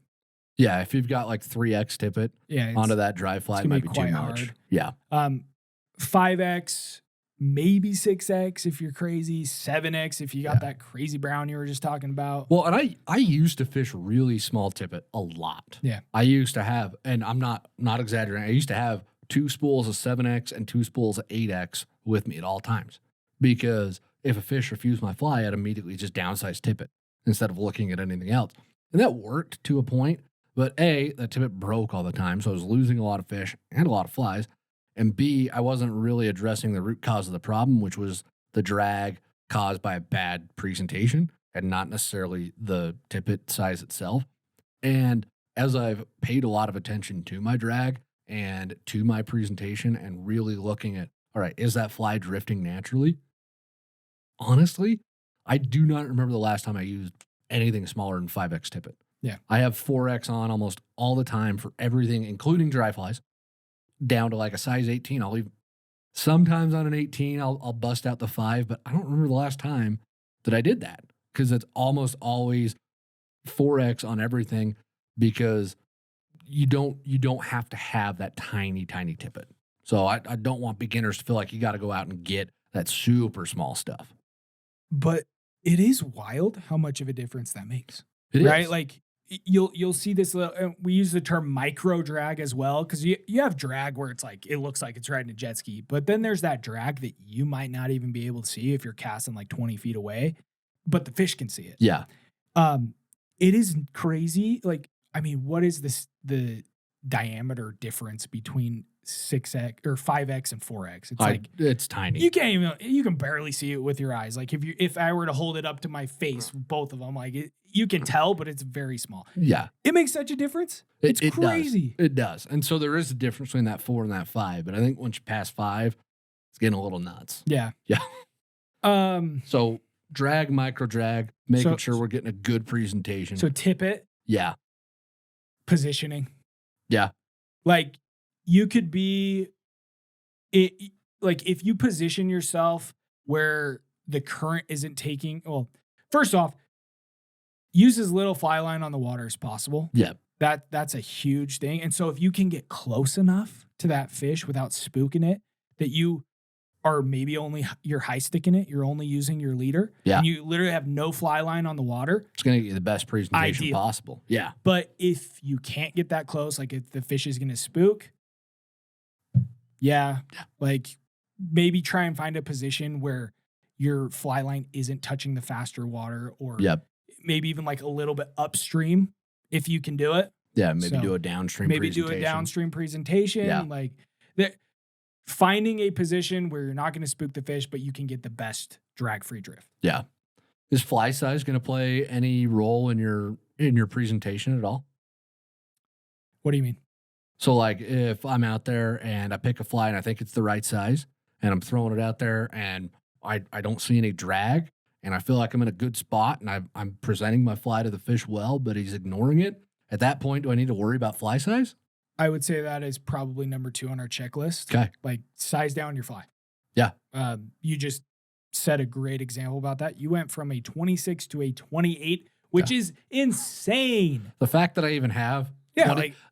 Yeah, if you've got like 3X tippet onto that dry fly, it might be too much. Hard. Yeah. 5X, maybe 6X if you're crazy, 7X if you got that crazy brown you were just talking about. Well, and I used to fish really small tippet a lot. Yeah. I used to have, and I'm not exaggerating, I used to have 2 spools of 7X and 2 spools of 8X with me at all times. Because if a fish refused my fly, I'd immediately just downsize tippet instead of looking at anything else. And that worked to a point. But A, that tippet broke all the time, so I was losing a lot of fish and a lot of flies. And B, I wasn't really addressing the root cause of the problem, which was the drag caused by a bad presentation and not necessarily the tippet size itself. And as I've paid a lot of attention to my drag and to my presentation and really looking at, all right, is that fly drifting naturally? Honestly, I do not remember the last time I used anything smaller than 5X tippet. Yeah. I have 4X on almost all the time for everything, including dry flies, down to like a size 18. I'll leave sometimes on an 18, I'll bust out the 5, but I don't remember the last time that I did that because it's almost always 4X on everything because you don't have to have that tiny tippet. So I don't want beginners to feel like you got to go out and get that super small stuff. But it is wild how much of a difference that makes. It right? is. Like you'll see this little, we use the term micro drag as well, because you have drag where it's like it looks like it's riding a jet ski, but then there's that drag that you might not even be able to see if you're casting like 20 feet away, but the fish can see it. Yeah. It is crazy. Like, I mean, what is the diameter difference between 6X or 5X and 4X? It's it's tiny. You can barely see it with your eyes. Like if I were to hold it up to my face, both of them, like you can tell, but it's very small. Yeah. It makes such a difference. It's crazy. It does. And so there is a difference between that 4 and that 5, but I think once you pass 5, it's getting a little nuts. Yeah. Yeah. So drag, micro drag, making sure we're getting a good presentation. So tippet. Yeah. Positioning. Yeah. Like you could be like if you position yourself where the current isn't taking, well, first off, use as little fly line on the water as possible. Yeah. That's a huge thing. And so if you can get close enough to that fish without spooking it, that you are maybe you're high sticking it, you're only using your leader, Yeah. and you literally have no fly line on the water. It's going to get you the best presentation Ideal. possible. Yeah. But if you can't get that close, like if the fish is going to spook, like maybe try and find a position where your fly line isn't touching the faster water, or maybe even like a little bit upstream if you can do it. Yeah, maybe do a downstream presentation. Yeah. Like that, finding a position where you're not going to spook the fish, but you can get the best drag-free drift. Yeah. Is fly size going to play any role in your presentation at all? What do you mean? So like if I'm out there and I pick a fly and I think it's the right size and I'm throwing it out there and I don't see any drag and I feel like I'm in a good spot and I'm presenting my fly to the fish well, but he's ignoring it. At that point, do I need to worry about fly size? I would say that is probably number 2 on our checklist. Okay. Like size down your fly. Yeah. You just set a great example about that. You went from a 26 to a 28, which is insane. The fact that I even have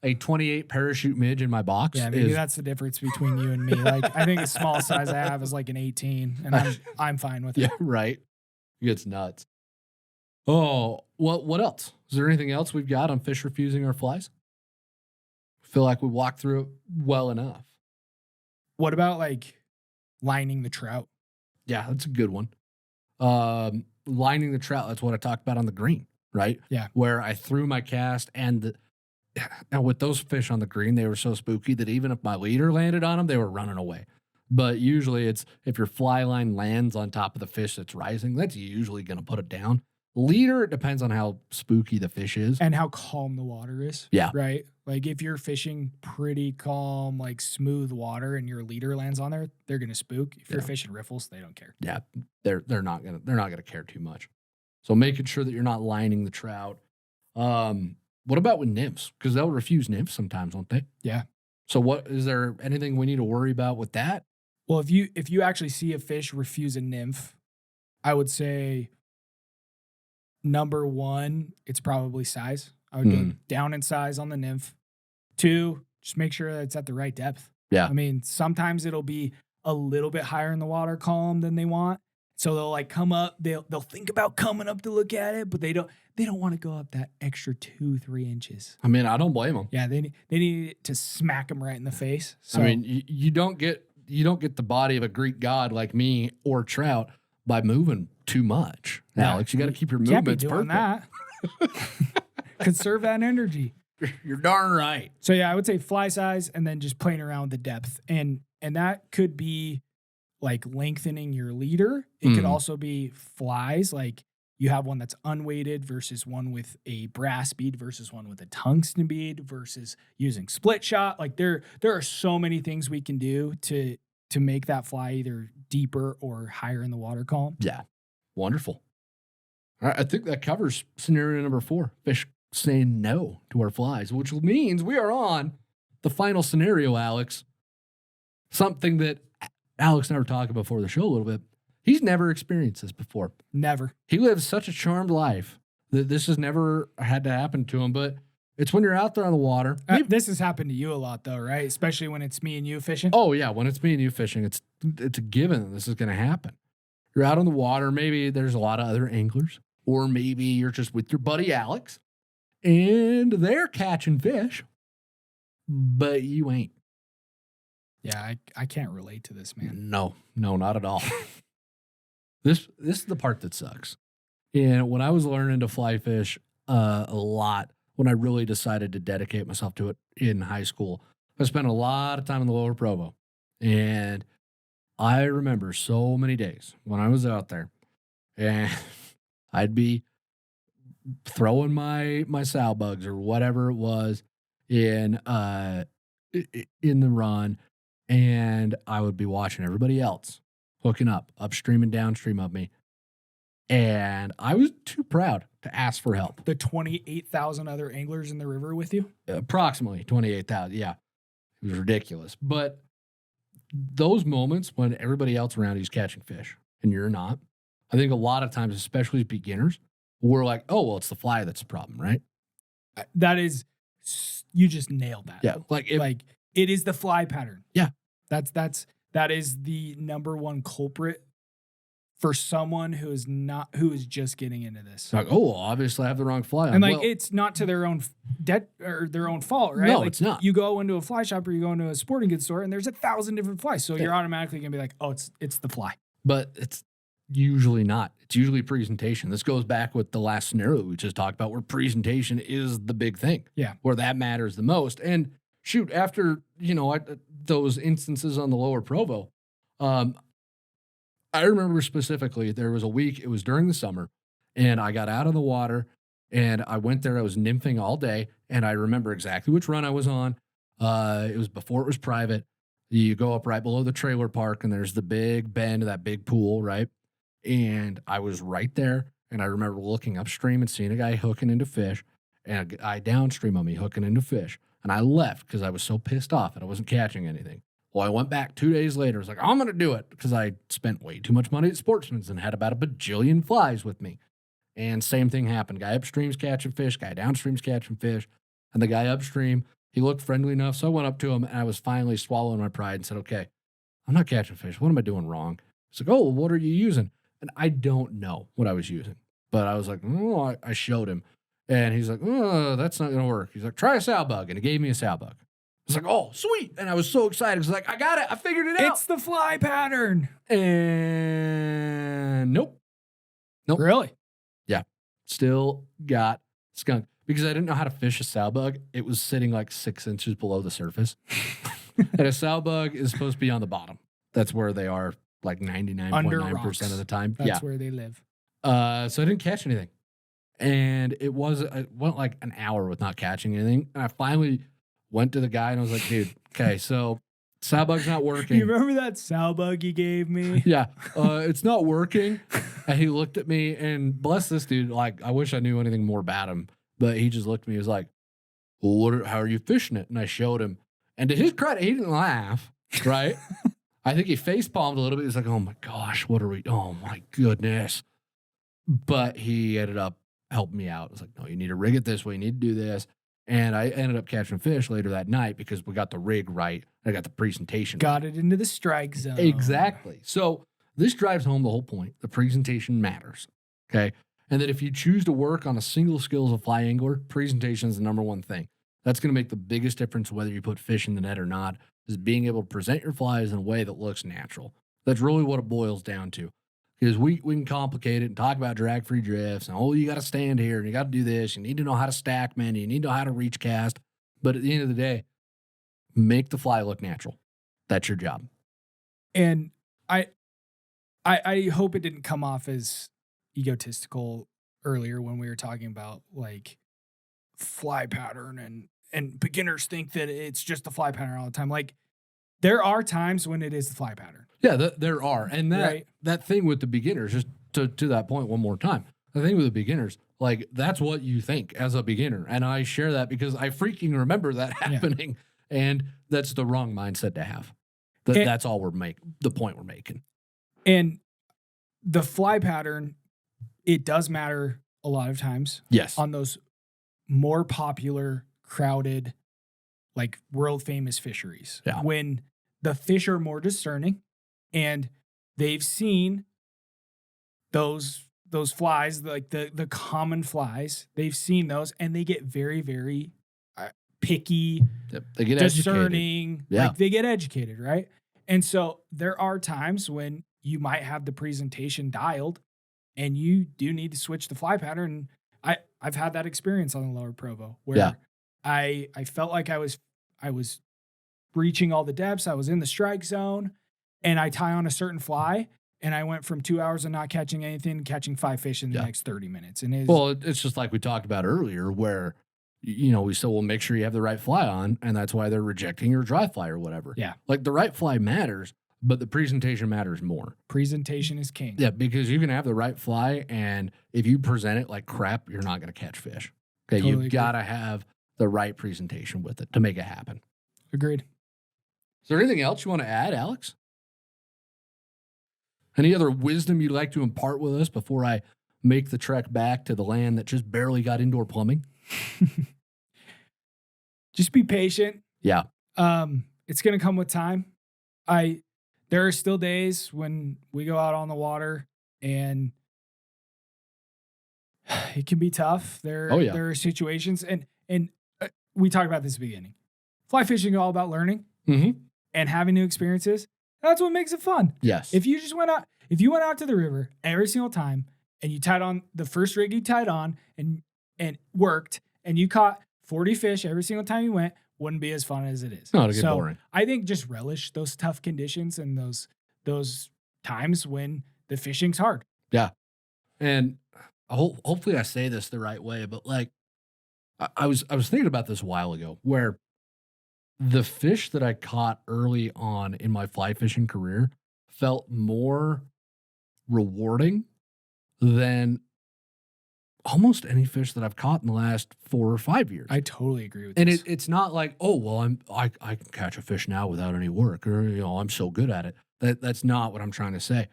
a 28 parachute midge in my box. Yeah, maybe that's the difference between you and me. Like I think the small size I have is like an 18, and I'm fine with it. Yeah, right. It gets nuts. Oh, what else? Is there anything else we've got on fish refusing our flies? I feel like we walked through it well enough. What about like lining the trout? Yeah, that's a good one. Lining the trout, that's what I talked about on the green, right? Yeah. Where I threw my cast and with those fish on the green, they were so spooky that even if my leader landed on them, they were running away. But usually it's if your fly line lands on top of the fish that's rising, that's usually going to put it down. Leader, it depends on how spooky the fish is. And how calm the water is. Yeah. Right? Like if you're fishing pretty calm, like smooth water and your leader lands on there, they're going to spook. If you're fishing riffles, they don't care. Yeah. They're not going to care too much. So making sure that you're not lining the trout. What about with nymphs? Because they'll refuse nymphs sometimes, won't they? Yeah. So is there anything we need to worry about with that? Well, if you actually see a fish refuse a nymph, I would say number 1, it's probably size. I would go down in size on the nymph. 2, just make sure that it's at the right depth. Yeah. I mean, sometimes it'll be a little bit higher in the water column than they want. So they'll like come up, they'll think about coming up to look at it, but they don't want to go up that extra 2-3 inches. I mean, I don't blame them. Yeah, they need to smack them right in the face. So I mean, you don't get the body of a Greek god like me or trout by moving too much. Alex, you got to keep your movements perfect. That. Conserve that energy. You're darn right. So yeah, I would say fly size and then just playing around with the depth. And that could be like lengthening your leader. It could also be flies. Like you have one that's unweighted versus one with a brass bead versus one with a tungsten bead versus using split shot. Like there are so many things we can do to make that fly either deeper or higher in the water column. Yeah. Wonderful. All right. I think that covers scenario number 4. Fish saying no to our flies, which means we are on the final scenario, Alex. Something that Alex and I were talking before the show a little bit. He's never experienced this before. Never. He lives such a charmed life that this has never had to happen to him, but it's when you're out there on the water. This has happened to you a lot though, right? Especially when it's me and you fishing. Oh yeah. When it's me and you fishing, it's a given that this is going to happen. You're out on the water. Maybe there's a lot of other anglers, or maybe you're just with your buddy Alex and they're catching fish, but you ain't. Yeah, I can't relate to this, man. No, not at all. This is the part that sucks. And when I was learning to fly fish a lot, when I really decided to dedicate myself to it in high school, I spent a lot of time in the Lower Provo. And I remember so many days when I was out there and I'd be throwing my sow bugs or whatever it was in the run, and I would be watching everybody else hooking up upstream and downstream of me. And I was too proud to ask for help. The 28,000 other anglers in the river with you? Approximately 28,000. Yeah. It was ridiculous. But those moments when everybody else around you is catching fish and you're not, I think a lot of times, especially as beginners, we're like, oh, well, it's the fly that's the problem, right? That is you just nailed that. Yeah. Like it is the fly pattern. Yeah. That is the number one culprit for someone who is just getting into this. like, oh, well, obviously I have the wrong fly on. And like, it's not to their own their own fault, right? No, like, it's not. You go into a fly shop or you go into a sporting goods store and there's 1,000 different flies. So you're automatically going to be like, oh, it's the fly. But it's usually not. It's usually presentation. This goes back with the last scenario we just talked about, where presentation is the big thing. Yeah. Where that matters the most. And shoot, after, those instances on the Lower Provo, I remember specifically there was a week, it was during the summer, and I got out of the water and I went there. I was nymphing all day, and I remember exactly which run I was on. It was before it was private. You go up right below the trailer park, and there's the big bend of that big pool, right? And I was right there, and I remember looking upstream and seeing a guy hooking into fish, and a guy downstream of me hooking into fish. And I left because I was so pissed off that I wasn't catching anything. Well, I went back 2 days later. I was like, I'm going to do it, because I spent way too much money at Sportsman's and had about a bajillion flies with me. And same thing happened. Guy upstream's catching fish, guy downstream's catching fish. And the guy upstream, he looked friendly enough. So I went up to him, and I was finally swallowing my pride and said, okay, I'm not catching fish. What am I doing wrong? He's like, oh, well, what are you using? And I don't know what I was using. But I was like, oh, I showed him. And he's like, oh, that's not going to work. He's like, try a sow bug. And he gave me a sow bug. I was like, oh, sweet. And I was so excited. I was like, I got it. I figured it out. It's the fly pattern. And nope. Really? Yeah. Still got skunk. Because I didn't know how to fish a sow bug. It was sitting like 6 inches below the surface. And a sow bug is supposed to be on the bottom. That's where they are like 99.9% of the time. That's where they live. So I didn't catch anything. And it went like an hour with not catching anything. And I finally went to the guy and I was like, dude, okay, so sow bug's not working. You remember that sow bug you gave me? Yeah. It's not working. And he looked at me, and bless this dude, like, I wish I knew anything more about him, but he just looked at me. He was like, well, how are you fishing it? And I showed him. And to his credit, he didn't laugh, right? I think he face palmed a little bit. He was like, oh my gosh, oh my goodness. But he ended up helping me out. I was like, no, you need to rig it this way. You need to do this. And I ended up catching fish later that night because we got the rig right. I got the presentation Got right. it into the strike zone. Exactly. So this drives home the whole point. The presentation matters. Okay. And that if you choose to work on a single skill as a fly angler, presentation is the number one thing. That's going to make the biggest difference whether you put fish in the net or not, is being able to present your flies in a way that looks natural. That's really what it boils down to. Because we can complicate it and talk about drag-free drifts and, oh, you got to stand here and you got to do this. You need to know how to stack many. You need to know how to reach cast. But at the end of the day, make the fly look natural. That's your job. And I hope it didn't come off as egotistical earlier when we were talking about like fly pattern and beginners think that it's just the fly pattern all the time. Like, there are times when it is the fly pattern. Yeah, there are. And Right. that thing with the beginners, just to that point one more time, the thing with the beginners, like, that's what you think as a beginner. And I share that because I freaking remember that happening. Yeah. And that's the wrong mindset to have. That's all the point we're making. And the fly pattern, it does matter a lot of times. Yes. On those more popular, crowded, like world famous fisheries. Yeah. When the fish are more discerning and they've seen those flies, like the common flies, they've seen those and they get very, very picky, they get discerning. Educated. Yeah. Like, they get educated, right? And so there are times when you might have the presentation dialed and you do need to switch the fly pattern. I've had that experience on the Lower Provo where I felt like I was reaching all the depths. I was in the strike zone and I tie on a certain fly and I went from 2 hours of not catching anything to catching 5 fish in the next 30 minutes. And it's just like we talked about earlier where, we said, well, make sure you have the right fly on. And that's why they're rejecting your dry fly or whatever. Yeah. Like, the right fly matters, but the presentation matters more. Presentation is king. Yeah, because you can have the right fly, and if you present it like crap, you're not going to catch fish. Okay, totally. You've got to have the right presentation with it to make it happen. Agreed. Is there anything else you want to add, Alex? Any other wisdom you'd like to impart with us before I make the trek back to the land that just barely got indoor plumbing? Just be patient. Yeah. It's going to come with time. There are still days when we go out on the water and it can be tough. There are situations and we talked about this at the beginning. Fly fishing is all about learning and having new experiences. That's what makes it fun. Yes. If you went out to the river every single time and you tied on the first rig you tied on and worked and you caught 40 fish every single time you went, wouldn't be as fun as it is. No, it'd get boring. I think just relish those tough conditions and those times when the fishing's hard. Yeah. And hopefully I say this the right way, but like I was thinking about this a while ago where the fish that I caught early on in my fly fishing career felt more rewarding than almost any fish that I've caught in the last 4 or 5 years. I totally agree with and this. it's not like, oh, well, I can catch a fish now without any work, or I'm so good at it. That's not what I'm trying to say.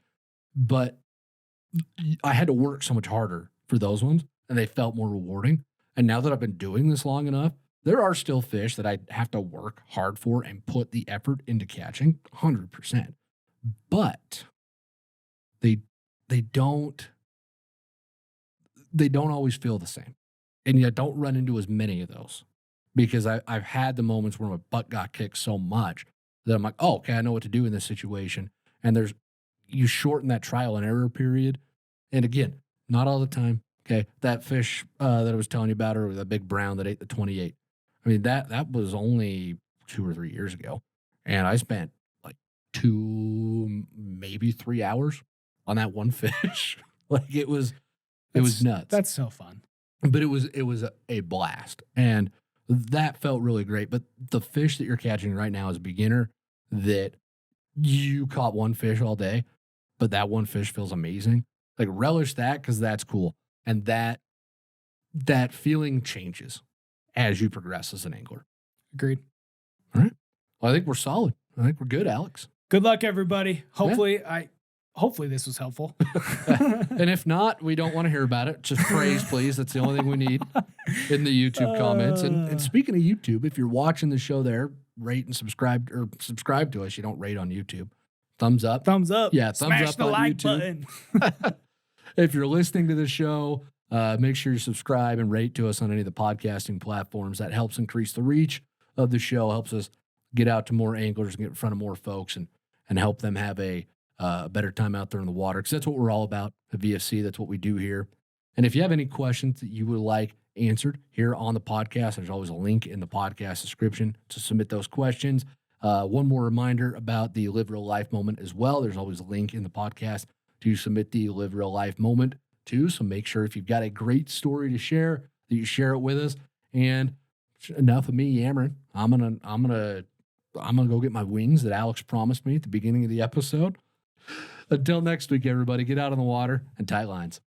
But I had to work so much harder for those ones, and they felt more rewarding. And now that I've been doing this long enough, there are still fish that I have to work hard for and put the effort into catching 100%. But they don't always feel the same. And you don't run into as many of those because I've had the moments where my butt got kicked so much that I'm like, oh, okay, I know what to do in this situation. And you shorten that trial and error period. And again, not all the time. Okay. That fish that I was telling you about earlier, that big brown that ate the 28. I mean, that was only 2 or 3 years ago. And I spent like 2, maybe 3 hours on that one fish. Like it was nuts. That's so fun. But it was a blast. And that felt really great. But the fish that you're catching right now as a beginner, that you caught one fish all day, but that one fish feels amazing. Like relish that because that's cool. And that feeling changes as you progress as an angler. Agreed. All right. Well, I think we're solid. I think we're good, Alex. Good luck, everybody. Hopefully this was helpful. And if not, we don't want to hear about it. Just praise, please. That's the only thing we need in the YouTube comments. And speaking of YouTube, if you're watching the show there, rate and subscribe to us. You don't rate on YouTube. Thumbs up. Thumbs up. Yeah, thumbs Smash up the on like YouTube. button. If you're listening to the show, make sure you subscribe and rate to us on any of the podcasting platforms. That helps increase the reach of the show, helps us get out to more anglers and get in front of more folks and help them have a better time out there in the water, because that's what we're all about at VFC. That's what we do here. And if you have any questions that you would like answered here on the podcast, there's always a link in the podcast description to submit those questions. One more reminder about the Live Real Life moment as well. There's always a link in the podcast to submit the Live Real Life moment too. So make sure if you've got a great story to share, that you share it with us. And enough of me yammering. I'm gonna go get my wings that Alex promised me at the beginning of the episode. Until next week, everybody, get out on the water and tight lines.